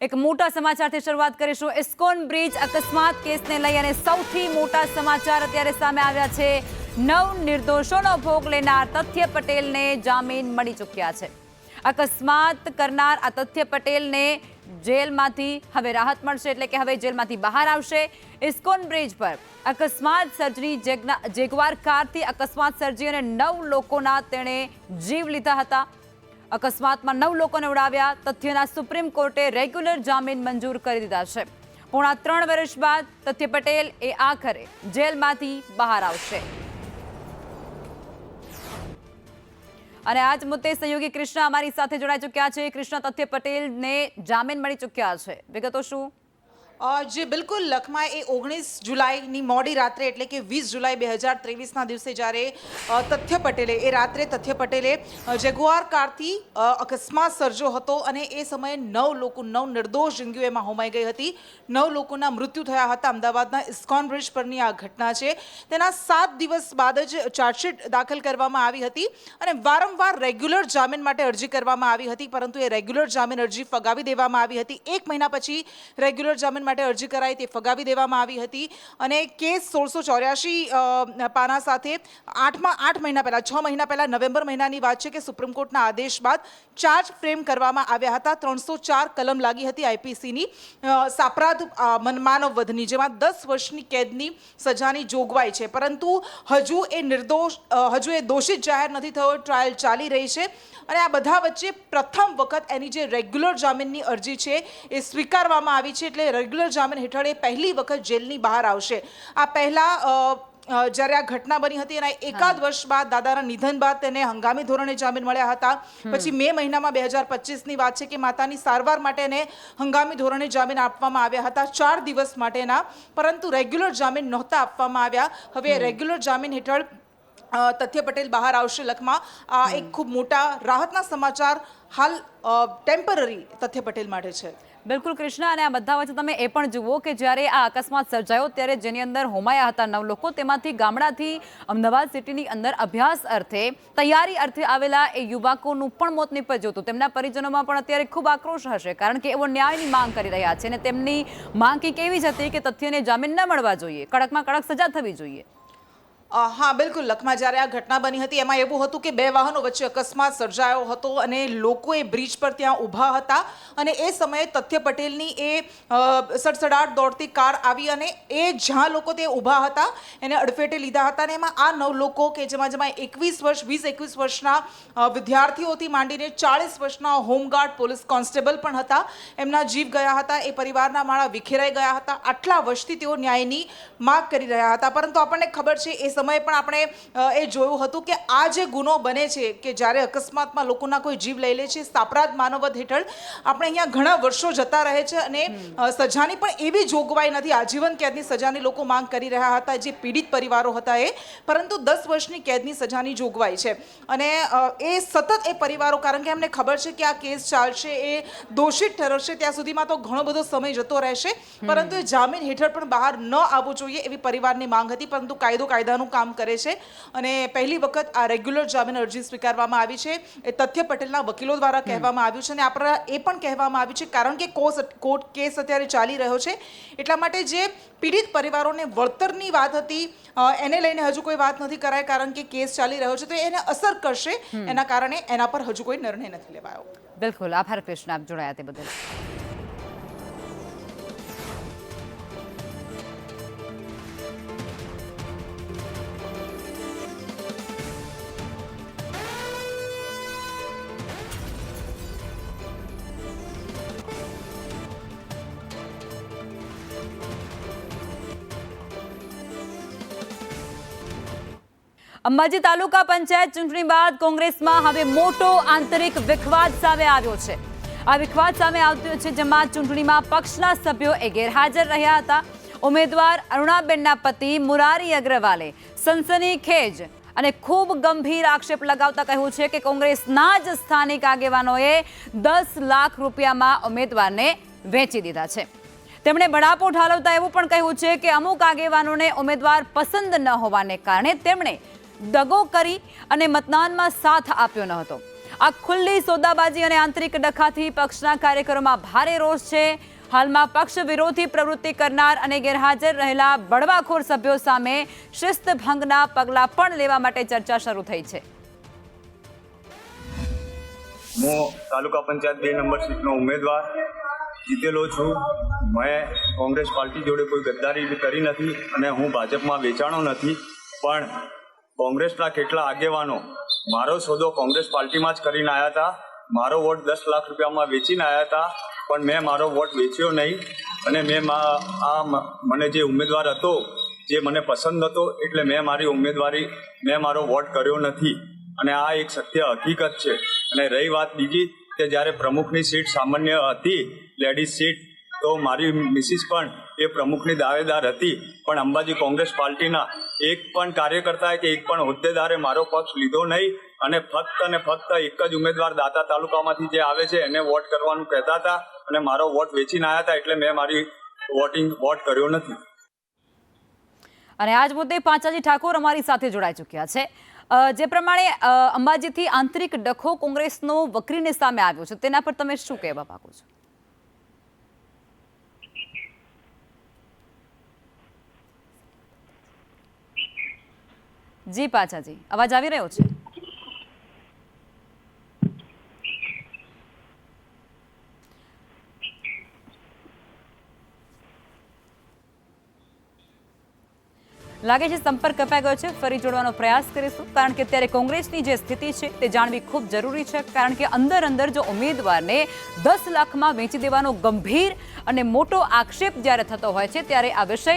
એક મોટા સમાચારથી શરૂઆત કરીશું। ઇસ્કોન બ્રિજ અકસ્માત કેસને લઈ અને સૌથી મોટા સમાચાર અત્યારે સામે આવ્યા છે। 9 નિર્દોષોનો ભોગ લેનાર તથ્ય પટેલને જામીન મળી ચૂક્યા છે। અકસ્માત કરનાર આ તથ્ય પટેલને જેલમાંથી હવે રાહત મળશે, એટલે કે હવે જેલમાંથી બહાર આવશે। ઇસ્કોન બ્રિજ પર અકસ્માત સર્જી જેગવાર કારથી અકસ્માત સર્જી અને 9 લોકોના તેણે જીવ લીધા હતા। અકસ્માતમાં 9 લોકોને ઉડાવ્યા। તથ્યના સુપ્રીમ કોર્ટે રેગ્યુલર જામીન મંજૂર કરી દીધા છે। પોણા 3 વર્ષ બાદ તથ્ય પટેલ આખરે જેલમાંથી બહાર આવશે। અને આજ મુદ્દે સહયોગી કૃષ્ણ અમારી સાથે જોડાઈ ચૂક્યા છે। કૃષ્ણ, તથ્ય પટેલને જામીન મળી ચૂક્યા છે, વિગતો શું? જે બિલકુલ લખમા એ 19 જુલાઈની મોડી રાત્રે એટલે કે 20 જુલાઈ 2023ના દિવસે જ્યારે તથ્ય પટેલે જેગુઆર કારથી અકસ્માત સર્જો હતો અને એ સમયે 9 નિર્દોષ જિંદગીઓ એમાં હોમાઈ ગઈ હતી। 9 લોકોના મૃત્યુ થયા હતા। અમદાવાદના ઇસ્કોન બ્રિજ પરની આ ઘટના છે। તેના 7 દિવસ બાદ જ ચાર્જશીટ દાખલ કરવામાં આવી હતી અને વારંવાર રેગ્યુલર જામીન માટે અરજી કરવામાં આવી હતી, પરંતુ એ રેગ્યુલર જામીન અરજી ફગાવી દેવામાં આવી હતી। 1 મહિના પછી રેગ્યુલર જામીન માટે અરજી કરાઈ, તે ફગાવી દેવામાં આવી હતી અને કેસ 1684 પાના સાથે 8 મહિના પહેલા 6 મહિના પહેલા નવેમ્બર મહિનાની વાત છે કે સુપ્રીમ કોર્ટના આદેશ બાદ ચાર્જ ફ્રેમ કરવામાં આવ્યા હતા। 304 કલમ લાગી હતી આઈપીસીની સાપરાધ માનવ વધની, જેમાં 10 વર્ષની કેદની સજાની જોગવાઈ છે, પરંતુ હજુ એ દોષિત જાહેર નથી થયો। ટ્રાયલ ચાલી રહી છે અને આ બધા વચ્ચે પ્રથમ વખત એની જે રેગ્યુલર જામીનની અરજી છે એ સ્વીકારવામાં આવી છે, એટલે રેગ્યુલર જામીન હેઠળ એ પહેલી વખત જેલની બહાર આવશે। આ પહેલા જ્યારે આ ઘટના બની હતી એના એકાદ વર્ષ બાદ દાદાના નિધન બાદ તેને હંગામી ધોરણે જામીન મળ્યા હતા। પછી મે મહિનામાં 2025ની વાત છે કે માતાની સારવાર માટે એને હંગામી ધોરણે જામીન આપવામાં આવ્યા હતા 4 દિવસ માટેના, પરંતુ રેગ્યુલર જામીન નહોતા આપવામાં આવ્યા। હવે રેગ્યુલર જામીન હેઠળ તથ્ય પટેલ બહાર આવશે। લખમાં આ એક ખૂબ મોટા રાહતના સમાચાર હાલ ટેમ્પરરી તથ્ય પટેલ માટે છે। બિલકુલ કૃષ્ણ, અને આ બધા વચ્ચે તમે એ પણ જુઓ કે જ્યારે આ અકસ્માત સર્જાયો ત્યારે જેની અંદર હોમાયા હતા 9 લોકો, તેમાંથી ગામડાથી અમદાવાદ સિટીની અંદર અભ્યાસ અર્થે તૈયારી અર્થે આવેલા એ યુવકોનું પણ મોત નીપજ્યું હતું। તેમના પરિજનોમાં પણ અત્યારે ખૂબ આક્રોશ હશે, કારણ કે એવો ન્યાયની માંગ કરી રહ્યા છે અને તેમની માંગ કેવી જ હતી કે તથ્યને જામીન ન મળવા જોઈએ, કડકમાં કડક સજા થવી જોઈએ। હા બિલકુલ લખમાં જ્યારે આ ઘટના બની હતી એમાં એવું હતું કે 2 વાહનો વચ્ચે અકસ્માત સર્જાયો હતો અને લોકો એ બ્રિજ પર ત્યાં ઊભા હતા અને એ સમયે તથ્ય પટેલની એ સડસડાટ દોડતી કાર આવી અને એ જ્યાં લોકો તે ઊભા હતા એને અડફેટે લીધા હતા અને એમાં આ 9 લોકો કે જેમાં 20-21 વર્ષના વિદ્યાર્થીઓથી માંડીને 40 વર્ષના હોમગાર્ડ પોલીસ કોન્સ્ટેબલ પણ હતા, એમના જીવ ગયા હતા। એ પરિવારના માળા વિખેરાઈ ગયા હતા। આટલા વર્ષથી તેઓ ન્યાયની માગ કરી રહ્યા હતા, પરંતુ આપણને ખબર છે એ સમયે પણ આપણે એ જોયું હતું કે આ જે ગુનો બને છે કે જ્યારે અકસ્માતમાં લોકોના કોઈ જીવ લઈ લે છે, સાપરાધ માનવવધ હેઠળ આપણે અહીંયા ઘણા વર્ષો જતા રહે છે અને સજાની પણ એવી જોગવાઈ નથી। આજીવન કેદની સજાની લોકો માંગ કરી રહ્યા હતા, જે પીડિત પરિવારો હતા એ, પરંતુ 10 વર્ષની કેદની સજાની જોગવાઈ છે અને એ સતત એ પરિવારો, કારણ કે એમને ખબર છે કે આ કેસ ચાલશે, એ દોષિત ઠરવશે ત્યાં સુધીમાં તો ઘણો બધો સમય જતો રહેશે, પરંતુ એ જામીન હેઠળ પણ બહાર ન આવવું જોઈએ એવી પરિવારની માંગ હતી, પરંતુ કાયદાનું કામ કરે છે અને પહેલી વખત આ રેગ્યુલર જામીન અરજી સ્વીકારવામાં આવી છે। એ તથ્ય પટેલના વકીલો દ્વારા કહેવામાં આવ્યું છે અને આપણે એ પણ કહેવામાં આવ્યું છે, કારણ કે કોર્ટ કેસ અત્યારે ચાલી રહ્યો છે એટલા માટે જે પીડિત પરિવારોને વળતરની વાત હતી એને લઈને હજુ કોઈ વાત નથી કરાય, કારણ કે કેસ ચાલી રહ્યો છે તો એને અસર કરશે, એના કારણે એના પર હજુ કોઈ નિર્ણય નથી લેવાયો। બિલકુલ, આભાર કૃષ્ણ, આપ જોડાયા તે બદલ। અંબાજી તાલુકા પંચાયત ચૂંટણી બાદ કોંગ્રેસમાં હવે મોટો આંતરિક વિખવાદ સામે આવ્યો છે। આ વિખવાદ સામે આવ્યો છે જેમાં ચૂંટણીમાં પક્ષના સભ્યો ગેરહાજર રહ્યા હતા। ઉમેદવાર અરુણાબેનના પતિ મુરારી અગ્રવાલે સનસનીખેજ અને ખૂબ ગંભીર આક્ષેપ લગાવતા કહ્યું છે કે કોંગ્રેસના જ સ્થાનિક આગેવાનોએ 10 લાખ રૂપિયામાં ઉમેદવારને વેચી દીધા છે। તેમણે બળાપો ઠાલવતા એવું પણ કહ્યું છે કે અમુક આગેવાનોને ઉમેદવાર પસંદ ન હોવાને કારણે તેમણે દગો કરી અને મતદાનમાં સાથ આપ્યો ન હતો। આ ખુલ્લી સોદાબાજી અને આંતરિક ડખાથી પક્ષના કાર્યકરોમાં ભારે રોષ છે. હાલમાં પક્ષ વિરોધી પ્રવૃત્તિ કરનાર અને ગેરહાજર રહેલા બળવાખોર સભ્યો સામે શિસ્ત ભંગના પગલાં પણ લેવા માટે ચર્ચા શરૂ થઈ છે. હું તાલુકા પંચાયત 2 નંબર સીટનો ઉમેદવાર જીતેલો છું. મેં કોંગ્રેસ પાર્ટી જોડે કોઈ ગદ્દારી કરી નથી અને હું ભાજપમાં વેચાણો નથી. પણ કોંગ્રેસના કેટલા આગેવાનો મારો સોદો કોંગ્રેસ પાર્ટીમાં જ કરીને આવ્યા હતા. મારો વોટ 10 લાખ રૂપિયામાં વેચીને આવ્યા હતા, પણ મેં મારો વોટ વેચ્યો નહીં. અને મને જે ઉમેદવાર હતો જે મને પસંદ હતો એટલે મેં મારો વોટ કર્યો નથી. અને આ એક સત્ય હકીકત છે. અને રહી વાત બીજી કે જ્યારે પ્રમુખની સીટ સામાન્ય હતી, લેડીઝ સીટ, તો મારી મિસિસ પણ એ પ્રમુખની દાવેદાર હતી. પણ અંબાજી કોંગ્રેસ પાર્ટીના એક પણ કાર્યકર્તાએ કે એક પણ હોદ્દેદારે મારો પક્ષ લીધો નહીં. અને ફક્ત એક જ ઉમેદવાર દાતા તાલુકામાંથી જે આવે છે એને વોટ કરવાનું કહેતા હતા અને મારો વોટ વેચીને આવ્યા હતા, એટલે મેં મારી વોટ કર્યો નથી. અને આજ મુદ્દે પાંચાજી ઠાકોર અમારી સાથે જોડાઈ ચૂક્યા છે. જે પ્રમાણે અંબાજીથી આંતરિક ડખો કોંગ્રેસનો વકરીને સામે આવ્યો છે, તેના પર તમે શું કહેવા માંગો છો? જી પાંચાજી, અવાજ આવી રહ્યો છે? લાગે છે સંપર્ક કપાઈ ગયો છે. ફરી જોડવાનો પ્રયાસ કરીશું, કારણ કે અત્યારે કોંગ્રેસની જે સ્થિતિ છે તે જાણવી ખૂબ જરૂરી છે. કારણ કે અંદર જો ઉમેદવારને 10 લાખમાં વેચી દેવાનો ગંભીર અને મોટો આક્ષેપ જ્યારે થતો હોય છે, ત્યારે આ વિષય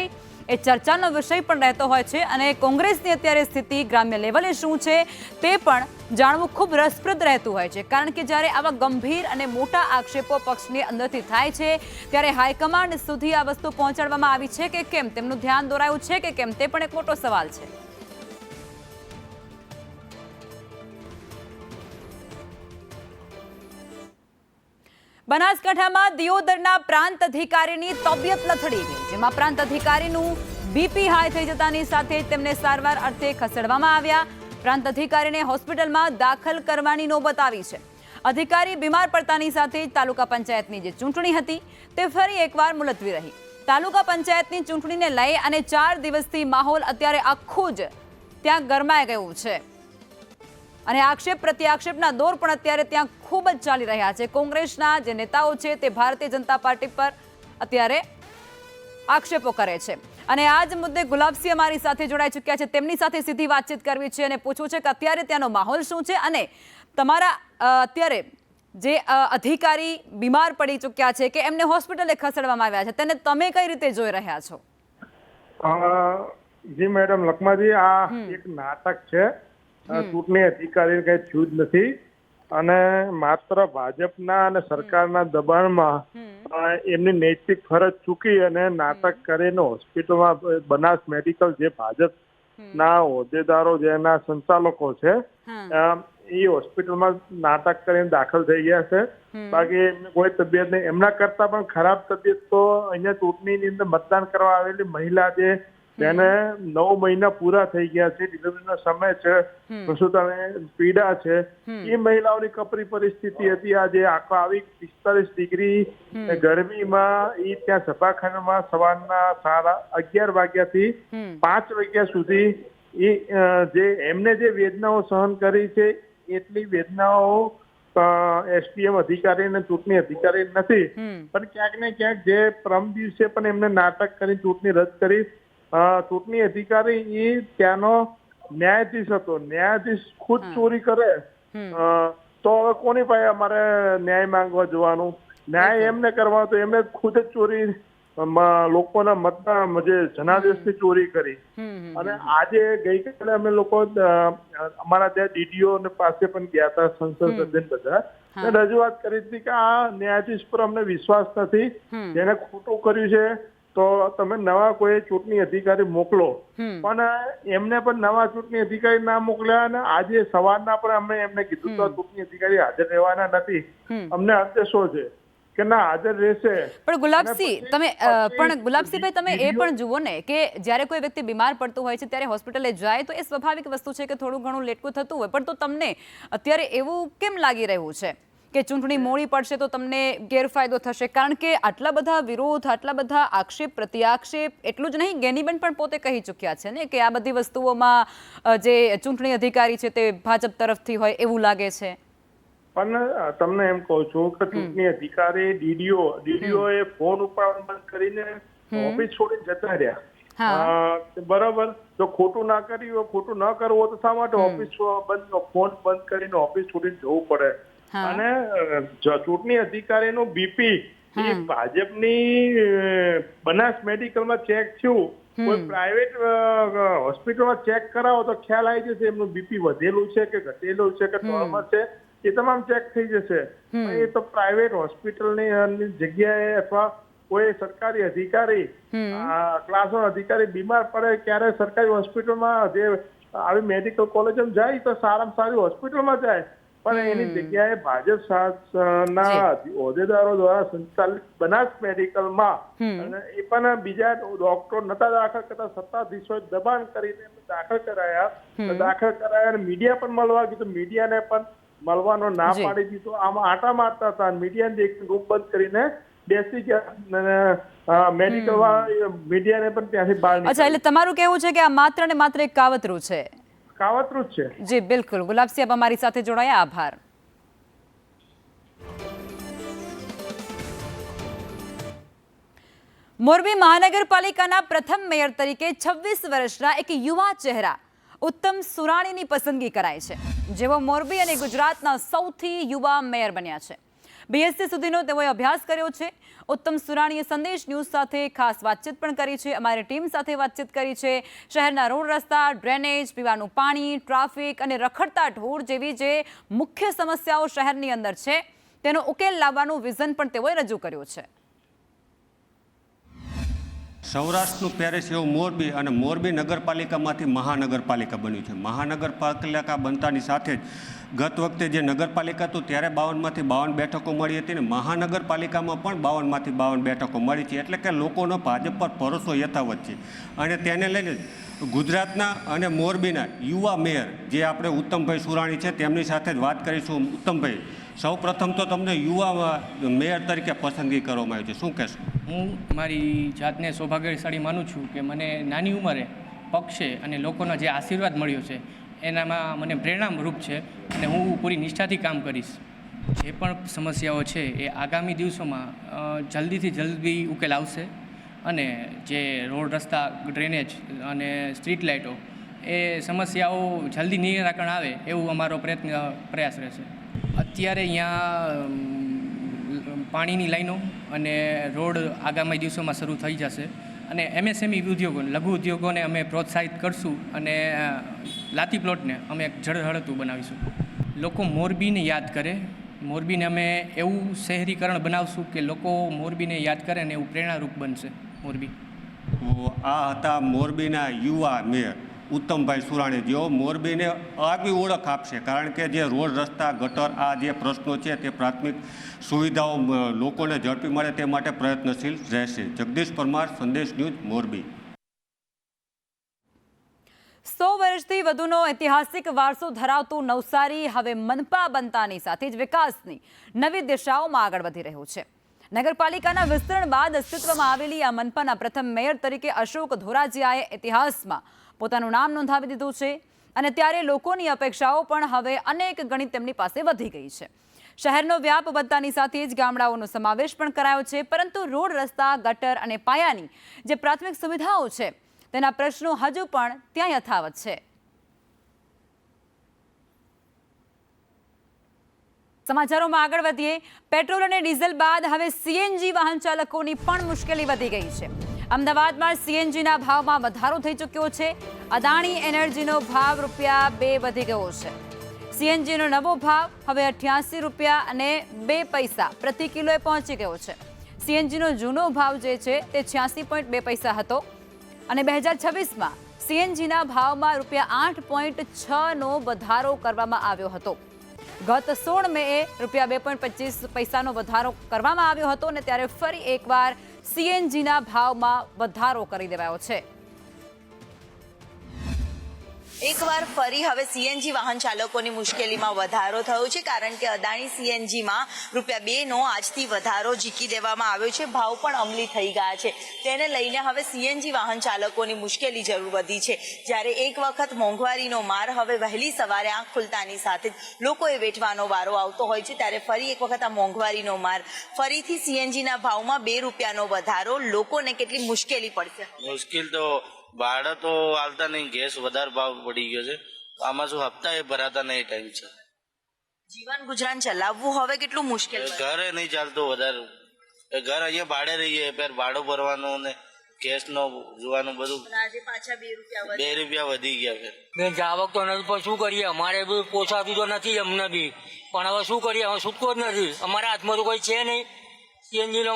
એ ચર્ચાનો વિષય પણ રહેતો હોય છે. અને કોંગ્રેસની અત્યારે સ્થિતિ ગ્રામ્ય લેવલે શું છે તે પણ જાણવું ખૂબ રસપ્રદ રહેતું હોય છે. કારણ કે જ્યારે આવા ગંભીર અને મોટા આક્ષેપો પક્ષની અંદરથી થાય છે, ત્યારે હાઈકમાન્ડ સુધી આ વસ્તુ પહોંચાડવામાં આવી છે કે કેમ, તેમનું ધ્યાન દોરાયું છે કે કેમ, તે પણ એક મોટો સવાલ છે. બનાસકાંઠામાં દિયોદરના પ્રાંત અધિકારીની તબિયત લથડી ગઈ, જેમાં પ્રાંત અધિકારીનું બીપી હાઈ થઈ જતાની સાથે તેમને સારવાર અર્થે ખસેડવામાં આવ્યા. પ્રાંત અધિકારીને હોસ્પિટલમાં દાખલ કરવાની નોબત આવી છે. અધિકારી બીમાર પડતાની સાથે તાલુકા પંચાયતની જે ચૂંટણી હતી તે ફરી એકવાર મુલતવી રહી. તાલુકા પંચાયતની ચૂંટણીને લઈ અને 4 દિવસથી માહોલ અત્યારે આખું જ ત્યાં ગરમાઈ ગયું છે. અને આક્ષેપ પ્રત્યાક્ષેપના દોર પણ અત્યારે ત્યાં ખૂબ જ ચાલી રહ્યા છે. કોંગ્રેસના જે નેતાઓ છે તે ભારતીય જનતા પાર્ટી પર અત્યારે આક્ષેપો કરે છે. અને આ જ મુદ્દે ગુલાબસિંહ અમારી સાથે જોડાઈ ચૂક્યા છે. તેમની સાથે સીધી વાતચીત કરવી છે અને પૂછવું છે કે અત્યારે ત્યાંનો માહોલ શું છે, અને તમારા અત્યારે જે અધિકારી બીમાર પડી ચૂક્યા છે કે એમને હોસ્પિટલે ખસેડવામાં આવ્યા છે, તેને તમે કઈ રીતે જોઈ રહ્યા છો? જી મેડમ લખમાજી, આ એક નાટક છે. ચૂંટણી અધિકારી કઈ થયું જ નથી અને માત્ર ભાજપના અને સરકારના દબાણમાં એમની નૈતિક ફરજ ચૂકી અને નાટક કરીને હોસ્પિટલમાં બનાસ મેડિકલ જે ભાજપના હોદ્દેદારો જેના સંચાલકો છે એ હોસ્પિટલમાં નાટક કરીને દાખલ થઈ ગયા છે. બાકી એમને કોઈ તબિયત નહીં. એમના કરતા પણ ખરાબ તબિયત તો અહીંયા ચૂંટણીની અંદર મતદાન કરવા આવેલી મહિલા જે તેને 9 મહિના પૂરા થઈ ગયા છે, ડિલિવરીનો સમય છે, પ્રસૂતાને પીડા છે, એ મહિલાઓની કપરી પરિસ્થિતિ હતી. આજે આખો આવી 45 ડિગ્રી ગરમીમાં એ ત્યાં સભાખંડમાં સવારના 11 વાગ્યાથી 5 વાગ્યા સુધી એ જે એમને જે વેદનાઓ સહન કરી છે એટલી વેદનાઓ એસડીએમ અધિકારી અને ચૂંટણી અધિકારી નથી. પણ ક્યાંક ને ક્યાંક જે પરમ દિવસે પણ એમને નાટક કરી ચૂંટણી રદ કરી. ચૂંટણી અધિકારી એ ત્યાંનો ન્યાયાધીશ હતો. ન્યાયાધીશ ખુદ ચોરી કરે તો હવે કોની પાસે અમારે ન્યાય માંગવા જવાનું? ન્યાય એમને કરવા તો એમને ખુદ જ ચોરી લોકોના મતદાન જે જનાદેશની ચોરી કરી. અને આજે ગઈકાલે અમે લોકો અમારા ત્યાં ડીડીઓ પાસે પણ ગયા હતા, સંસદ સભ્ય બધા રજૂઆત કરી હતી કે આ ન્યાયાધીશ પર અમને વિશ્વાસ નથી, જેને ખોટું કર્યું છે તો તમે નવા કોઈ ચૂંટણી અધિકારી મોકલો. પણ એમને પણ નવા ચૂંટણી અધિકારી ના મોકલ્યા અને આજે સવારના પણ અમે એમને કીધું તો ચૂંટણી અધિકારી હાજર રહેવાના નથી. અમને આદેશો છે કે ના હાજર રહેશે. પણ ગુલાબસિંહ અને તમે પછી પણ ગુલાબસિંહભાઈ તમે એ વિડીયો- પણ જુઓ ને કે જ્યારે કોઈ વ્યક્તિ બીમાર પડતું હોય છે ત્યારે હોસ્પિટલે જાય તો એ સ્વાભાવિક વસ્તુ છે કે થોડું ઘણું લેટકું થતું હોય, પણ તો તમને અત્યારે એવું કેમ લાગી રહ્યું છે કે ચૂંટણી મોડી પડશે તો તમને ગેરફાયદો થશે? કારણ કે આટલા બધા વિરોધ, આટલા બધા આક્ષેપ પ્રત્યાક્ષેપ, એટલું જ નહીં, ગેનીબેન પણ પોતે કહી ચૂક્યા છે ને કે આ બધી વસ્તુઓમાં જે ચૂંટણી અધિકારી છે તે ભાજપ તરફથી હોય એવું લાગે છે. પણ તમને એમ કહું છું કે ચૂંટણી અધિકારી ડીડીઓ એ ફોન ઉપાડવાનું બંધ કરીને ઓફિસ છોડીને જતા રહ્યા. બરાબર, જો ખોટું ના કર્યું હોય, ખોટું ન કરવું હોય તો શા માટે ઓફિસ ફોન બંધ કરીને ઓફિસ છોડીને જવું પડે? અને ચૂંટણી અધિકારીનું બીપી એ ભાજપની બનાસ મેડિકલમાં ચેક થયું, કોઈ પ્રાઇવેટ હોસ્પિટલમાં ચેક કરાવો તો ખ્યાલ આવી જશે એમનું બીપી વધેલું છે કે ઘટેલું છે કે નોર્મલ છે, એ તમામ ચેક થઈ જશે. એ તો પ્રાઇવેટ હોસ્પિટલની જગ્યાએ અથવા કોઈ સરકારી અધિકારી, ક્લાસ 1 અધિકારી બીમાર પડે ક્યારે સરકારી હોસ્પિટલમાં જે આવી મેડિકલ કોલેજમાં જાય તો સારામાં સારી હોસ્પિટલમાં જાય, પણ એની જગ્યાએ ભાજપ ના હોદ્દેદારો દ્વારા સંચાલિત બનાસ મેડિકલમાં અને એ પણ બીજા ડોક્ટર નતા દાખલ કરતા, સત્તાધીશોએ દબાણ કરીને દાખલ કરાયા અને મીડિયા પણ મળવા કીધું, મીડિયાને પણ મળવાનો ના પાડી દીધો. આમાં આટા મારતા હતા, મીડિયાને એક રૂપ બંધ કરીને બેસી ગયા મેડિકલ વાળા, મીડિયાને પણ ત્યાંથી બહાર નીકળ્યા. અચ્છા, એટલે તમારું કહેવું છે કે આ માત્ર ને માત્ર એક કાવતરું છે? કાવતરું જ છે. જી બિલકુલ. ગુલાબસિંહ આપ અમારી સાથે જોડાયા, આભાર. મોરબી મહાનગરપાલિકાના પ્રથમ મેયર તરીકે 26 વર્ષના એક યુવા ચહેરા ઉત્તમ સુરાણીની પસંદગી કરાઈ છે, જેઓ મોરબી અને ગુજરાતના સૌથી યુવા મેયર બન્યા છે. બીએસસી સુધીનો તેઓએ અભ્યાસ કર્યો છે. ઉત્તમ સુરાણીએ સંદેશ ન્યૂઝ સાથે ખાસ વાતચીત પણ કરી છે, અમારી ટીમ સાથે વાતચીત કરી છે. શહેરના રોડ રસ્તા, ડ્રેનેજ, પીવાનું પાણી, ટ્રાફિક અને રખડતા ઢોર જેવી જે મુખ્ય સમસ્યાઓ શહેરની અંદર છે તેનો ઉકેલ લાવવાનું વિઝન પણ તેઓએ રજૂ કર્યું છે. સૌરાષ્ટ્રનું પેરિસ એવું મોરબી, અને મોરબી નગરપાલિકામાંથી મહાનગરપાલિકા બન્યું છે. મહાનગરપાલિકા બનતાની સાથે જ ગત વખતે જે નગરપાલિકા હતું ત્યારે 52માંથી 52 બેઠકો મળી હતી, ને મહાનગરપાલિકામાં પણ 52માંથી 52 બેઠકો મળી છે. એટલે કે લોકોનો ભાજપ પર ભરોસો યથાવત છે, અને તેને લઈને ગુજરાતના અને મોરબીના યુવા મેયર જે આપણે ઉત્તમભાઈ સુરાણી છે તેમની સાથે જ વાત કરીશું. ઉત્તમભાઈ, સૌ પ્રથમ તો તમને યુવા મેયર તરીકે પસંદગી કરવામાં આવી છે, શું કહેશો? હું મારી જાતને સૌભાગ્યશાળી માનું છું કે મને નાની ઉંમરે પક્ષે અને લોકોનો જે આશીર્વાદ મળ્યો છે એનામાં મને પ્રેરણારૂપ છે, અને હું પૂરી નિષ્ઠાથી કામ કરીશ. જે પણ સમસ્યાઓ છે એ આગામી દિવસોમાં જલ્દીથી જલ્દી ઉકેલ આવશે, અને જે રોડ રસ્તા, ડ્રેનેજ અને સ્ટ્રીટ લાઇટો એ સમસ્યાઓ જલ્દી નિરાકરણ આવે એવું અમારો પ્રયાસ રહેશે. અત્યારે અહીંયા પાણીની લાઈનો અને રોડ આગામી દિવસોમાં શરૂ થઈ જશે, અને એમએસએમઈ ઉદ્યોગો, લઘુ ઉદ્યોગોને અમે પ્રોત્સાહિત કરશું, અને લાતી પ્લોટને અમે ઝળહળતું બનાવીશું. લોકો મોરબીને યાદ કરે, મોરબીને અમે એવું શહેરીકરણ બનાવશું કે લોકો મોરબીને યાદ કરે અને એવું પ્રેરણારૂપ બનશે મોરબી. આ હતા મોરબીના યુવા મેયર ઉત્તમભાઈ સુરાણી, જેઓ મોરબીને આગવી ઓળખ આપશે, કારણ કે જે રોડ રસ્તા, ગટર, આ જે પ્રશ્નો છે તે પ્રાથમિક સુવિધાઓ લોકોને ઝડપી મળે તે માટે પ્રયત્નશીલ રહેશે. જગદીશ પરમાર, સંદેશ ન્યૂઝ, મોરબી. 100 વર્ષથી વધુનો ઐતિહાસિક વારસો ધરાવતું નવસારી હવે મનપા બનતાની સાથે જ વિકાસની નવી દિશાઓમાં આગળ વધી રહ્યું છે. નગરપાલિકાના વિસ્તરણ બાદ અસ્તિત્વમાં આવેલી આ મનપાના પ્રથમ મેયર તરીકે અશોક ધોરાજીયાએ ઇતિહાસમાં પોતાનું નામ નોંધાવી દીધું છે, અને ત્યારે લોકોની અપેક્ષાઓ પણ હવે અનેક ગણી તેમની પાસે વધી ગઈ છે. શહેરનો વ્યાપ વધતાની સાથે જ ગામડાઓનો સમાવેશ પણ કરાયો છે, પરંતુ રોડ રસ્તા, ગટર અને પાયાની જે પ્રાથમિક સુવિધાઓ છે તેના પ્રશ્નો હજુ પણ ત્યાં યથાવત છે. સમાચારોમાં આગળ વધીએ. પેટ્રોલ અને ડીઝલ બાદ હવે સીએનજી વાહન ચાલકોની પણ મુશ્કેલી વધી ગઈ છે. અમદાવાદમાં સીએનજીના ભાવમાં વધારો થઈ ચૂક્યો છે. અદાણી એનર્જીનો ભાવ ₹2 વધી ગયો છે. સીએનજીનો નવો ભાવ હવે 88 રૂપિયા અને 2 પૈસા પ્રતિ કિલોએ પહોંચી ગયો છે. સીએનજીનો જૂનો ભાવ જે છે તે 86.2 પૈસા હતો, અને 2026માં સીએનજીના ભાવમાં ₹8.6નો વધારો કરવામાં આવ્યો હતો. ગત 16 મેએ ₹2.25 વધારો કરવામાં આવ્યો હતો અને ત્યારે ફરી એકવાર સીએનજીના ભાવમાં વધારો કરી દેવાયો છે. એકવાર ફરી હવે સીએનજી વાહન ચાલકોની મુશ્કેલીમાં વધારો થયો છે, કારણ કે અદાણી સીએનજીમાં ₹2નો આજથી વધારો ઝીકી દેવામાં આવ્યો છે. ભાવ પણ અમલી થઈ ગયા છે. તેને લઈને હવે સીએનજી વાહન ચાલકોની મુશ્કેલી જરૂર વધી છે. જ્યારે એક વખત મોંઘવારીનો માર હવે વહેલી સવારે આંખ ખુલતાની સાથે જ લોકોએ વેઠવાનો વારો આવતો હોય છે, ત્યારે ફરી એક વખત આ મોંઘવારીનો માર, ફરીથી સીએનજીના ભાવમાં ₹2નો વધારો, લોકોને કેટલી મુશ્કેલી પડશે? મુશ્કેલ તો ભાડા તો હાલતા નહીં, ગેસ વધારે ભાવ પડી ગયો છે, આમાં શું હપ્તા એ ભરાતા નહીં ટાઈમ છે. જીવન ગુજરાન ચલાવવું હવે કેટલું મુશ્કેલ છે. ઘરે નહીં ચાલતું વધારે, ઘર અહીંયા ભાડે રહીએ, ફેર ભાડું ભરવાનું ને ગેસનો જોવાનું બધું. આજે પાછા ₹2 વધી ગયા. ફેર બેન જાવક તો નથી, પણ શું કરીએ, અમારે બી પોસાતું તો નથી અમને બી, પણ હવે શું કરીએ, હવે છૂટકો જ નથી. અમારા હાથમાં તો કોઈ છે નહીં. સીએનજીનો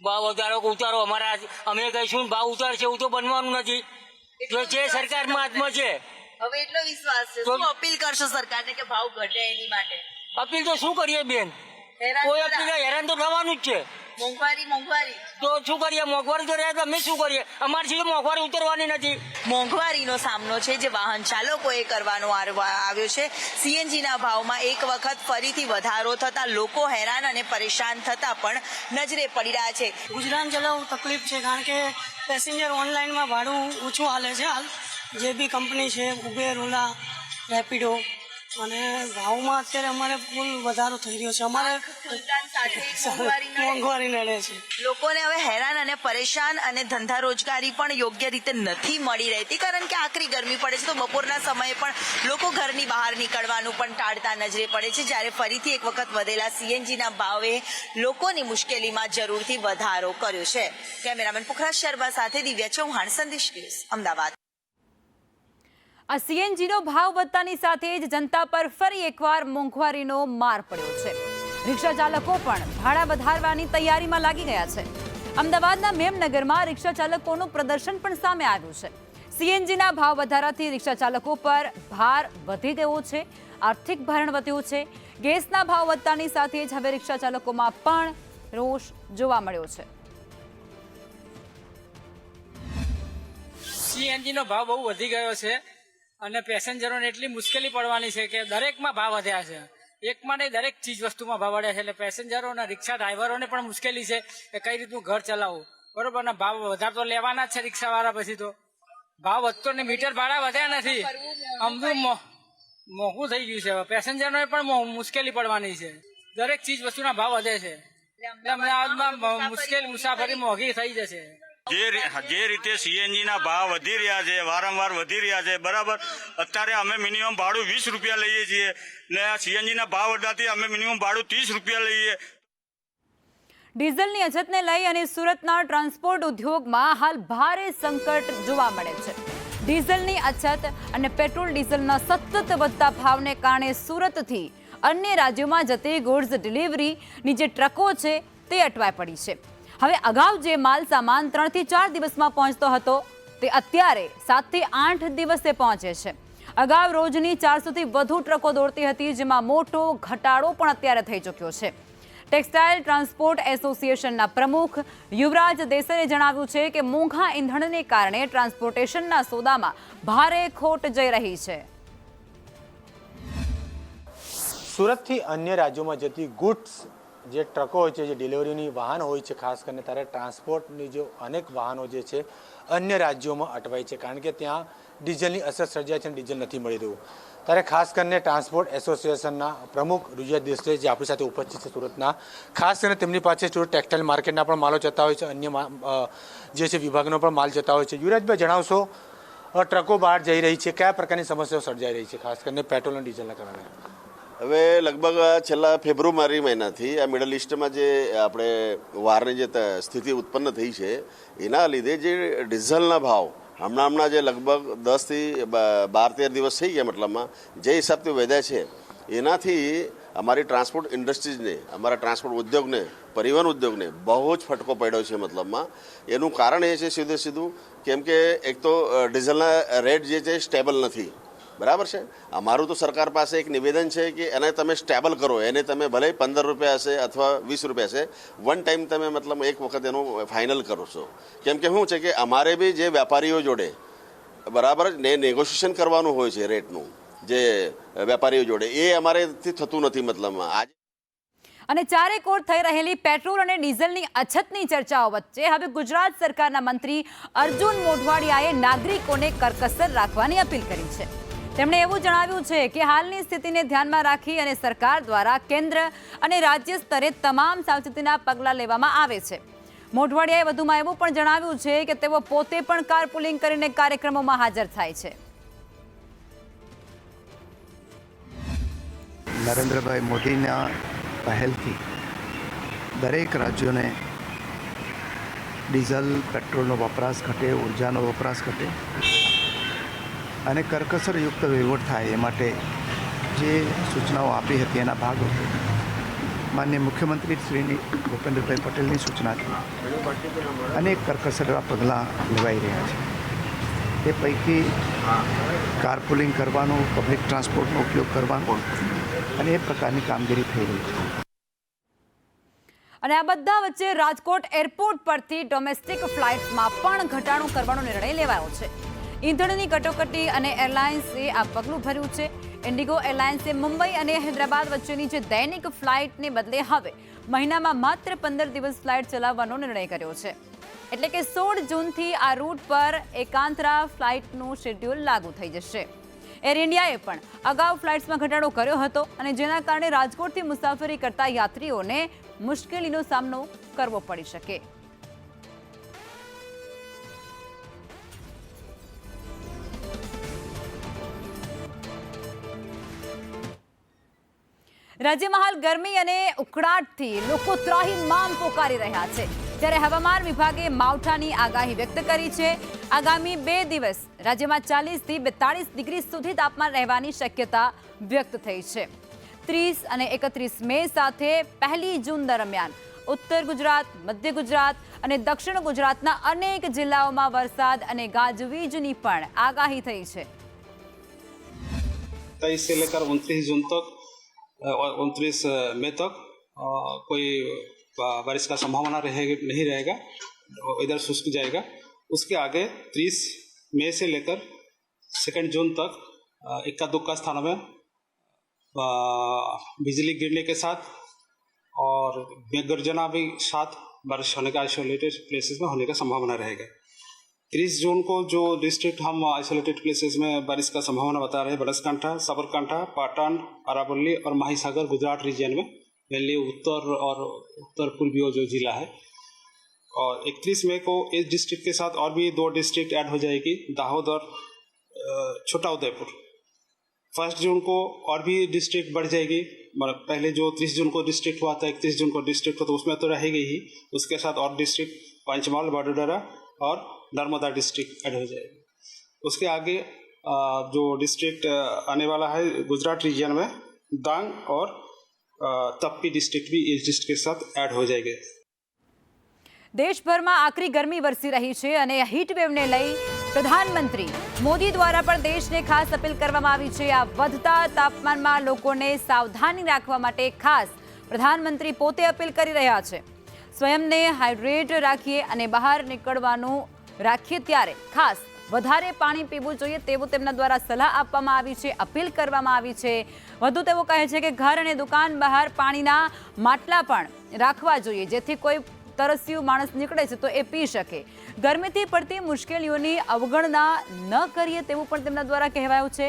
ભાવ વધારો ઉતારો, અમારા અમે કહીશું ભાવ ઉતારશે એવું તો બનવાનું નથી. જો જે સરકારમાં હાથમાં છે. હવે એટલો વિશ્વાસ છે, શું અપીલ કરશો સરકારને કે ભાવ ઘટે એની માટે? અપીલ તો શું કરીએ બેન, કોઈ અપીલ હેરાન તો થવાનું જ છે. મોંઘવારી તો શું કરીએ, મોંઘવારી તો રહે, અમે શું કરીએ, અમારી મોંઘવારી ઉતરવાની નથી. મોંઘવારીનો સામનો છે જે વાહન ચાલકોએ કરવાનો આવ્યો છે. સીએનજીના ભાવમાં એક વખત ફરીથી વધારો થતા લોકો હેરાન અને પરેશાન થતા પણ નજરે પડી રહ્યા છે. ગુજરાન ચલાવવું તકલીફ છે, કારણ કે પેસેન્જર ઓનલાઈનમાં ભાડું ઓછું હાલે છે. હાલ જે બી કંપની છે, ઉબેર, ઓલા, રેપિડો, અને ભાવમાં અત્યારે અમારે ફૂલ વધારો થઈ રહ્યો છે. અમારે મોંઘવારી નડે છે. લોકોને હવે હેરાન અને પરેશાન, અને ધંધા રોજગારી પણ યોગ્ય રીતે નથી મળી રહેતી, કારણ કે આકરી ગરમી પડે છે. તો બપોરના સમયે પણ લોકો ઘરની બહાર નીકળવાનું પણ ટાળતા નજરે પડે છે. જ્યારે ફરીથી એક વખત વધેલા સીએનજીના ભાવે લોકોની મુશ્કેલીમાં જરૂરથી વધારો કર્યો છે. કેમેરામેન પુખરાજ શર્મા સાથે દિવ્યા ચૌહાણ, સંદેશ ન્યૂઝ, અમદાવાદ. આ સીએનજીનો ભાવ વધતાની સાથે જ જનતા પર ફરી એકવાર મોંઘવારીનો માર પડ્યો છે. રિક્ષા ચાલકો પણ ભાડા વધારવાની તૈયારીમાં લાગી ગયા છે. અમદાવાદના મેમનગરમાં રિક્ષા ચાલકોનું પ્રદર્શન પણ સામે આવ્યું છે. સીએનજીના ભાવ વધારાથી રિક્ષા ચાલકો પર ભાર વધી ગયો છે, આર્થિક ભારણ વધ્યું છે. ગેસના ભાવ વધતાની સાથે જ હવે રિક્ષા ચાલકોમાં પણ રોષ જોવા મળ્યો છે. સીએનજીનો ભાવ બહુ વધી ગયો છે અને પેસેન્જરોને એટલી મુશ્કેલી પડવાની છે કે દરેકમાં ભાવ વધ્યા છે. એકમાં નહીં, દરેક ચીજ વસ્તુમાં ભાવ વધ્યા છે. એટલે પેસેન્જરો અને રિક્ષા ડ્રાઈવરોને પણ મુશ્કેલી છે કે કઈ રીતનું ઘર ચલાવવું. બરોબર ને, ભાવ વધારે તો લેવાના જ છે રિક્ષાવાળા. પછી તો ભાવ વધતો ને, મીટર ભાડા વધ્યા નથી. અમદું મોંઘું થઈ ગયું છે. હવે પેસેન્જરોને પણ મુશ્કેલી પડવાની છે. દરેક ચીજ વસ્તુના ભાવ વધે છે. એટલે અમદાવાદમાં મુસાફરી મોંઘી થઈ જશે. જે રીતે સીએનજીના ભાવ વધી રહ્યા છે, વારંવાર વધી રહ્યા છે, બરાબર. અત્યારે અમે મિનિમમ ભાડું ₹20 લઈએ છીએ ને સીએનજીના ભાવ વધવાથી અમે મિનિમમ ભાડું ₹30 લઈએ. ડીઝલની અછતને લઈ અને સુરતના ટ્રાન્સપોર્ટ ઉદ્યોગમાં હાલ ભારે સંકટ જોવા મળે છે. ડીઝલની અછત અને પેટ્રોલ ડીઝલના સતત વધતા ભાવને કારણે સુરતથી અન્ય રાજ્યોમાં જતી ગુડ્સ ડિલિવરીની જે ટ્રકો છે તે અટવાઈ પડી છે. હવે અગાઉ જે માલ સામાન 3 થી 4 દિવસમાં પહોંચતો હતો તે અત્યારે 7 થી 8 દિવસે પહોંચે છે. અગાઉ રોજની 400 થી વધુ ટ્રકો દોડતી હતી, જેમાં મોટો ઘટાડો પણ અત્યારે થઈ ચૂક્યો છે. ટેક્સટાઇલ ટ્રાન્સપોર્ટ એસોસિએશનના પ્રમુખ યુવરાજ દેસાઈએ જણાવ્યું છે કે મોંઘા ઈંધણને કારણે ટ્રાન્સપોર્ટેશનના સોદામાં ભારે ખોટ જઈ રહી છે. સુરતથી અન્ય રાજ્યોમાં જતી ગુડ્સ જે ટ્રકો હોય છે, જે ડિલિવરીની વાહન હોય છે, ખાસ કરીને ત્યારે ટ્રાન્સપોર્ટની જે અનેક વાહનો જે છે અન્ય રાજ્યોમાં અટવાય છે, કારણ કે ત્યાં ડીઝલની અસર સર્જાય છે અને ડીઝલ નથી મળી રહ્યું. ત્યારે ખાસ કરીને ટ્રાન્સપોર્ટ એસોસિએશનના પ્રમુખ યુવરાજ દેસાઈ જે આપણી સાથે ઉપસ્થિત છે સુરતના, ખાસ કરીને તેમની પાસે સુરત ટેક્સટાઇલ માર્કેટના પણ માલો જતા હોય છે, અન્ય જે છે વિભાગનો પણ માલ જતા હોય છે. યુવરાજભાઈ, જણાવશો ટ્રકો બહાર જઈ રહી છે, કયા પ્રકારની સમસ્યાઓ સર્જાઈ રહી છે, ખાસ કરીને પેટ્રોલ અને ડીઝલના કારણે? હવે લગભગ છેલ્લા ફેબ્રુઆરી મહિનાથી આ મિડલ ઇસ્ટમાં જે આપણે વારની જે સ્થિતિ ઉત્પન્ન થઈ છે એના લીધે જે ડીઝલના ભાવ હમણાં જે લગભગ 10 થી 12-13 દિવસ થઈ ગયા, મતલબમાં જે હિસાબથી વધ્યા છે એનાથી અમારી ટ્રાન્સપોર્ટ ઇન્ડસ્ટ્રીઝને, અમારા ટ્રાન્સપોર્ટ ઉદ્યોગને, પરિવહન ઉદ્યોગને બહુ જ ફટકો પડ્યો છે. મતલબમાં એનું કારણ એ છે સીધું કેમ કે એક તો ડીઝલના રેટ જે છે સ્ટેબલ નથી, બરાબર છે. અમારું તો સરકાર પાસે એક નિવેદન છે કે એને તમે સ્ટેબલ કરો, એને તમે ભલે 15 રૂપિયા હશે અથવા 20 રૂપિયા હશે, વન ટાઈમ તમે મતલબ એક વખત એનું ફાઇનલ કરો છો. કેમ કે શું છે કે અમારે બી જે વેપારીઓ જોડે બરાબર નેગોશિએશન કરવાનું હોય છે રેટનું, જે વેપારીઓ જોડે, એ અમારેથી થતું નથી. મતલબમાં આજે અને ચારેકોર થઈ રહેલી પેટ્રોલ અને ડીઝલની અછતની ચર્ચાઓ વચ્ચે હવે ગુજરાત સરકારના મંત્રી અર્જુન મોઢવાડિયાએ નાગરિકોને કરકસર રાખવાની અપીલ કરી છે. તેમણે એવું જણાવ્યું છે કે હાલની સ્થિતિને ધ્યાનમાં રાખી અને સરકાર દ્વારા કેન્દ્ર અને રાજ્ય સ્તરે તમામ સાવચેતીના પગલાં લેવામાં આવે છે. મોઢવાડિયાએ વધુમાં એવું પણ જણાવ્યું છે કે તેઓ પોતે પણ કારપુલિંગ કરીને કાર્યક્રમોમાં હાજર થાય છે. નરેન્દ્રભાઈ મોદીના પહેલથી દરેક રાજ્યોને ડીઝલ પેટ્રોલનો વપરાશ ઘટે, ઉર્જાનો વપરાશ ઘટે અને કરકસરયુક્ત વહીવટ થાય એ માટે જે સૂચનાઓ આપી હતી એના ભાગરૂપે માનનીય મુખ્યમંત્રી શ્રીની ભૂપેન્દ્રભાઈ પટેલની સૂચનાથી અનેક કરકસરના પગલાં લેવાઈ રહ્યા છે. તે પૈકી કારપુલિંગ કરવાનું, પબ્લિક ટ્રાન્સપોર્ટનો ઉપયોગ કરવાનો અને એ પ્રકારની કામગીરી થઈ રહી છે. અને આ બધા વચ્ચે રાજકોટ એરપોર્ટ પરથી ડોમેસ્ટિક ફ્લાઇટ્સમાં પણ ઘટાડો કરવાનો નિર્ણય લેવાયો છે. ઈંધણની કટોકટી અને એરલાઇન્સે આ પગલું ભર્યું છે. ઇન્ડિગો એરલાઇન્સે મુંબઈ અને હૈદરાબાદ વચ્ચેની જે દૈનિક ફ્લાઇટને બદલે હવે મહિનામાં માત્ર 15 દિવસ ફ્લાઇટ ચલાવવાનો નિર્ણય કર્યો છે. એટલે કે 16 જૂનથી આ રૂટ પર એકાંતરા ફ્લાઇટનું શેડ્યુલ લાગુ થઈ જશે. એર ઇન્ડિયાએ પણ અગાઉ ફ્લાઇટ્સમાં ઘટાડો કર્યો હતો અને જેના કારણે રાજકોટથી મુસાફરી કરતા યાત્રીઓને મુશ્કેલીનો સામનો કરવો પડી શકે. રાજ્યમાં હાલ ગરમી અને ઉકળાટથી લોકો ત્રાહિમામ પોકારી રહ્યા છે. ત્યારે હવામાન વિભાગે માવઠાની આગાહી વ્યક્ત કરી છે. આગામી 2 દિવસ રાજ્યમાં 40 થી 42 ડિગ્રી સુધી તાપમાન રહેવાની શક્યતા વ્યક્ત થઈ છે. 30 અને 31 મે સાથે 1 જૂન દરમિયાન ઉત્તર ગુજરાત, મધ્ય ગુજરાત અને દક્ષિણ ગુજરાતના અનેક જિલ્લાઓમાં વરસાદ અને ગાજવીજની પણ આગાહી થઈ છે. 23 से लेकर 29 जून तक 29 मई तक कोई बारिश का संभावना नहीं रहेगा, इधर शुष्क जाएगा. उसके आगे 30 मई से लेकर 2 जून तक इक्का दुक्का स्थानों में बिजली गिरने के साथ और मेघगर्जना भी साथ बारिश होने का आइसोलेटेड प्लेसेस में होने का संभावना रहेगा. 30 जून को जो डिस्ट्रिक्ट हम आइसोलेटेड प्लेसेस में बारिश का संभावना बता रहे हैं, बनासकांठा, साबरकांठा, पाटन, अरावली और माहीसागर गुजरात रीजन में, मेनली उत्तर और उत्तर पूर्वी जो जिला है. और 31 मई को इस डिस्ट्रिक्ट के साथ और भी 2 डिस्ट्रिक्ट ऐड हो जाएगी, दाहोद और छोटा उदयपुर. 1 जून को और भी डिस्ट्रिक्ट बढ़ जाएगी. पहले जो 30 जून को डिस्ट्रिक्ट हुआ था, 31 जून को डिस्ट्रिक्ट हुआ था, उसमें तो रहेगी ही. उसके साथ और डिस्ट्रिक्ट पंचमहाल, बडोदरा और नर्मदा डिस्ट्रिक्ट ऐड हो जाएगी. उसके आगे जो डिस्ट्रिक्ट आने वाला है गुजरात रीजन में, डांग और तप्पी डिस्ट्रिक्ट भी इस डिस्ट्रिक्ट के साथ ऐड हो जाएंगे. દેશભરમાં આકરી ગરમી વરસી રહી છે અને હીટ વેવને લઈ પ્રધાનમંત્રી મોદી દ્વારા પણ દેશને ખાસ અપીલ કરવામાં આવી છે. આ વધતા તાપમાનમાં લોકોને સાવધાની રાખવા માટે ખાસ પ્રધાનમંત્રી પોતે અપીલ કરી રહ્યા છે. સ્વયંને હાઇડ્રેટ રાખીએ અને બહાર નીકળવાનું રાખીએ ત્યારે ખાસ વધારે પાણી પીવું જોઈએ તેવું તેમના દ્વારા સલાહ આપવામાં આવી છે, અપીલ કરવામાં આવી છે. વધુ તેઓ કહે છે કે ઘર અને દુકાન બહાર પાણીના માટલા પણ રાખવા જોઈએ જેથી કોઈ તરસ્યું માણસ નીકળે છે તો એ પી શકે. ગરમીથી પડતી મુશ્કેલીઓની અવગણના ન કરીએ તેવું પણ તેમના દ્વારા કહેવાયું છે.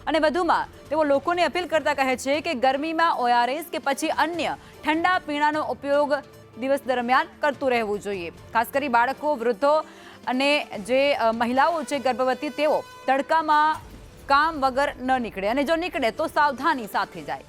અને વધુમાં તેઓ લોકોને અપીલ કરતા કહે છે કે ગરમીમાં ORS કે પછી અન્ય ઠંડા પીણાનો ઉપયોગ દિવસ દરમિયાન કરતું રહેવું જોઈએ. ખાસ કરી બાળકો, વૃદ્ધો અને જે મહિલાઓ છે ગર્ભવતી, તેઓ તડકામાં કામ વગર ન નીકળે અને જો નીકળે તો સાવધાની સાથે જાય.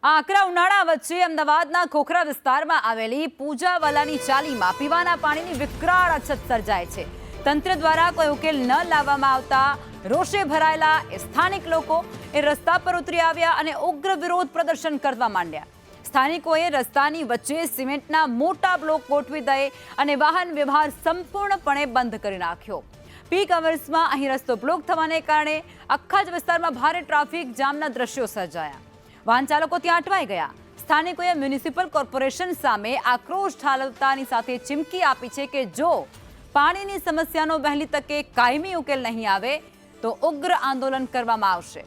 આ આકરા ઉનાળા વચ્ચે અમદાવાદના ખોખરા વિસ્તારમાં આવેલી પૂજાવાલાની ચાલીમાં પીવાના પાણીની વિકરાળ અછત સર્જાય છે. તંત્ર દ્વારા કોઈ ઉકેલ ન લાવવામાં આવતા રોષે ભરાયેલા સ્થાનિક લોકો એ રસ્તા પર ઉતરી આવ્યા અને ઉગ્ર વિરોધ પ્રદર્શન કરવા માંડ્યા. સ્થાનિકોએ રસ્તાની વચ્ચે સિમેન્ટના મોટા બ્લોક ગોઠવી દઈ અને વાહન વ્યવહાર સંપૂર્ણપણે બંધ કરી નાખ્યો. પીક અવર્સમાં અહીં રસ્તો બ્લોક થવાને કારણે આખા જ વિસ્તારમાં ભારે ટ્રાફિક જામના દ્રશ્યો સર્જાયા. વાહન ચાલકો ત્યાં અટવાઈ ગયા. સ્થાનિકોએ મ્યુનિસિપલ કોર્પોરેશન સામે આક્રોશ ઠાલવતાની સાથે ચીમકી આપી છે કે જો પાણીની સમસ્યાનો વહેલી તકે કાયમી ઉકેલ નહીં આવે તો ઉગ્ર આંદોલન કરવામાં આવશે.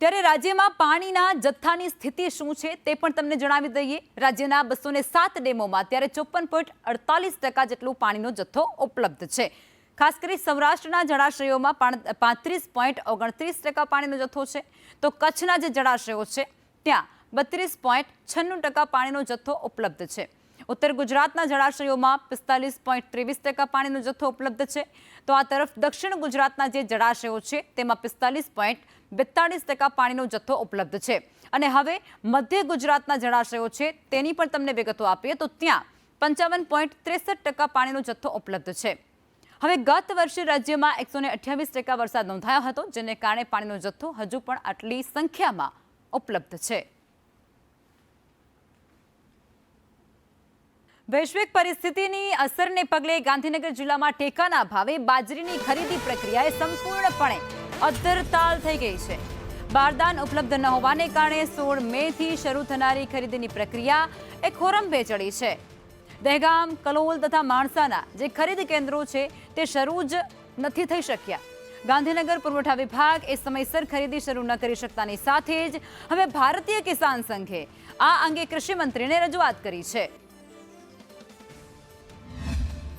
ત્યારે રાજ્યમાં પાણીના જથ્થાની સ્થિતિ શું છે તે પણ તમને જણાવી દઈએ. રાજ્યના 207 ડેમોમાં અત્યારે 54.48% જેટલું પાણીનો જથ્થો ઉપલબ્ધ છે. ખાસ કરી સૌરાષ્ટ્રના જળાશયોમાં 35.29% પાણીનો જથ્થો છે, તો કચ્છના જે જળાશયો છે ત્યાં 32.96% પાણીનો જથ્થો ઉપલબ્ધ છે. ઉત્તર ગુજરાતના જળાશયોમાં 45.23% પાણીનો જથ્થો ઉપલબ્ધ છે, તો આ તરફ દક્ષિણ ગુજરાતના જે જળાશયો છે તેમાં 45.42% પાણીનો જથ્થો ઉપલબ્ધ છે. અને હવે મધ્ય ગુજરાતના જળાશયો છે તેની પણ તમને વિગતો આપીએ તો ત્યાં 55.63% પાણીનો જથ્થો ઉપલબ્ધ છે. હવે ગત વર્ષે રાજ્યમાં 128% વરસાદ નોંધાયો હતો, જેને કારણે પાણીનો જથ્થો હજુ પણ આટલી સંખ્યામાં ઉપલબ્ધ છે. વૈશ્વિક પરિસ્થિતિની અસરને પગલે ગાંધીનગર જિલ્લામાં ટેકાના ભાવે બાજરીની ખરીદી પ્રક્રિયાએ સંપૂર્ણપણે અદ્ધરતાલ થઈ ગઈ છે. બારદાન ઉપલબ્ધ ન હોવાને કારણે 16 મેથી શરૂ થનારી ખરીદીની પ્રક્રિયા એ ખોરંભે ચડી છે. દહેગામ, કલોલ તથા માણસાના જે ખરીદ કેન્દ્રો છે તે શરૂ જ નથી થઈ શક્યા. ગાંધીનગર પુરવઠા વિભાગ એ સમયસર ખરીદી શરૂ ન કરી શકતાની સાથે જ હવે ભારતીય કિસાન સંઘે આ અંગે કૃષિ મંત્રીને રજૂઆત કરી છે.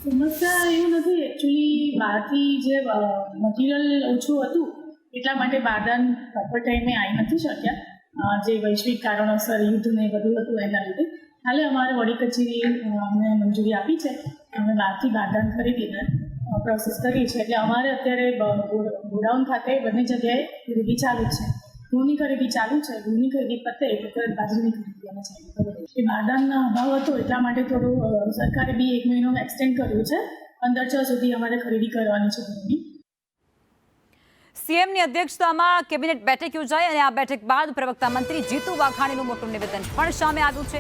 સમસ્યા એવું નથી, એકચ્યુઅલી બહારથી જે મટીરિયલ ઓછું હતું એટલા માટે બારદાન પ્રોપર ટાઈમે આવી નથી શક્યા, જે વૈશ્વિક કારણોસર યુદ્ધ ને બધું હતું એના લીધે. હાલે અમારે વડી કચેરી અમને મંજૂરી આપી છે, અમે બહારથી બારદાન ખરીદીને પ્રોસેસ કરી છે. એટલે અમારે અત્યારે ગોડાઉન ખાતે બંને જગ્યાએ ખરીદી ચાલુ છે. ઘઉંની ખરીદી ચાલુ છે, ઘઉંની ખરીદી પતે એટલે બાજરીની ખરીદી અમે ચાલુ કરી. એ બારદાનનો અભાવ હતો એટલા માટે થોડું સરકારે બી 1 મહિનો એક્સટેન્ડ કર્યું છે. 15 સુધી અમારે ખરીદી કરવાની છે ઘઉંની. સીએમની અધ્યક્ષતામાં કેબિનેટ બેઠક યોજાઈ અને આ બેઠક બાદ પ્રવક્તા મંત્રી જીતુ વાઘાણીનું મોટું નિવેદન પણ સામે આવ્યું છે.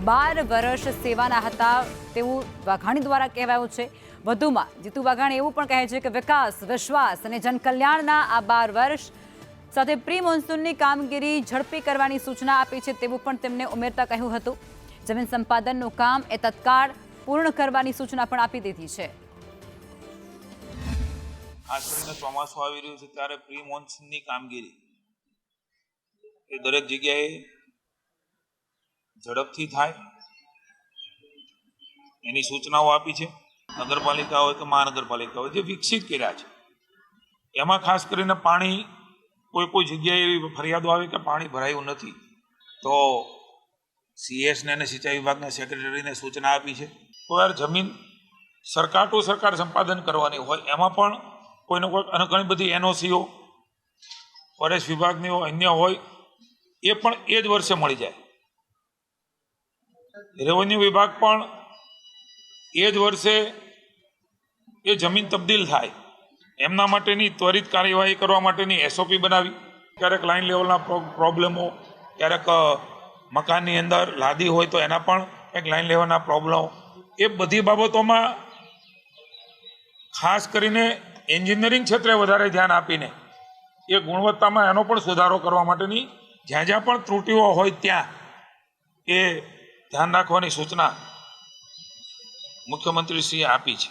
12 વર્ષ સેવાના હતા તેવું વાઘાણી દ્વારા કહેવાયું છે. વધુમાં જીતુ વાઘાણી એવું પણ કહે છે કે વિકાસ, વિશ્વાસ અને જનકલ્યાણના આ 12 વર્ષ સાથે પ્રી મોન્સૂનની કામગીરી ઝડપી કરવાની સૂચના આપી છે તેવું પણ તેમણે ઉમેરતા કહ્યું હતું. જમીન સંપાદનનું કામ એ તત્કાળ પૂર્ણ કરવાની સૂચના પણ આપી દીધી છે. ખાસ કરીને ચોમાસું આવી રહ્યું છે ત્યારે પ્રી મોન્સૂનની કામગીરી એ દરેક જગ્યાએ ઝડપથી થાય એની સૂચનાઓ આપી છે. નગરપાલિકા હોય કે મહાનગરપાલિકા હોય જે વિકસિત કર્યા છે એમાં ખાસ કરીને પાણી કોઈ જગ્યાએ એવી ફરિયાદો આવે કે પાણી ભરાયું નથી, તો સીએસને અને સિંચાઈ વિભાગના સેક્રેટરીને સૂચના આપી છે. તો યાર જમીન સરકાર ટુ સરકાર સંપાદન કરવાની હોય એમાં પણ કોઈને કોઈ અને ઘણી બધી એનઓસીઓ ફોરેસ્ટ વિભાગની અન્ય હોય એ પણ એ જ વર્ષે મળી જાય. રેવન્યુ વિભાગ પણ એ જ વર્ષે એ જમીન તબદીલ થાય એમના માટેની ત્વરિત કાર્યવાહી કરવા માટેની એસઓપી બનાવી. ક્યારેક લાઇન લેવલના પ્રોબ્લેમો, ક્યારેક મકાનની અંદર લાદી હોય તો એના પણ એક લાઇન લેવલના પ્રોબ્લેમો, એ બધી બાબતોમાં ખાસ કરીને એન્જિનિયરિંગ ક્ષેત્રે વધારે ધ્યાન આપીને એ ગુણવત્તામાં એનો પણ સુધારો કરવા માટેની જ્યાં જ્યાં પણ ત્રુટીઓ હોય ત્યાં એ ધ્યાન રાખવાની સૂચના મુખ્યમંત્રીશ્રીએ આપી છે.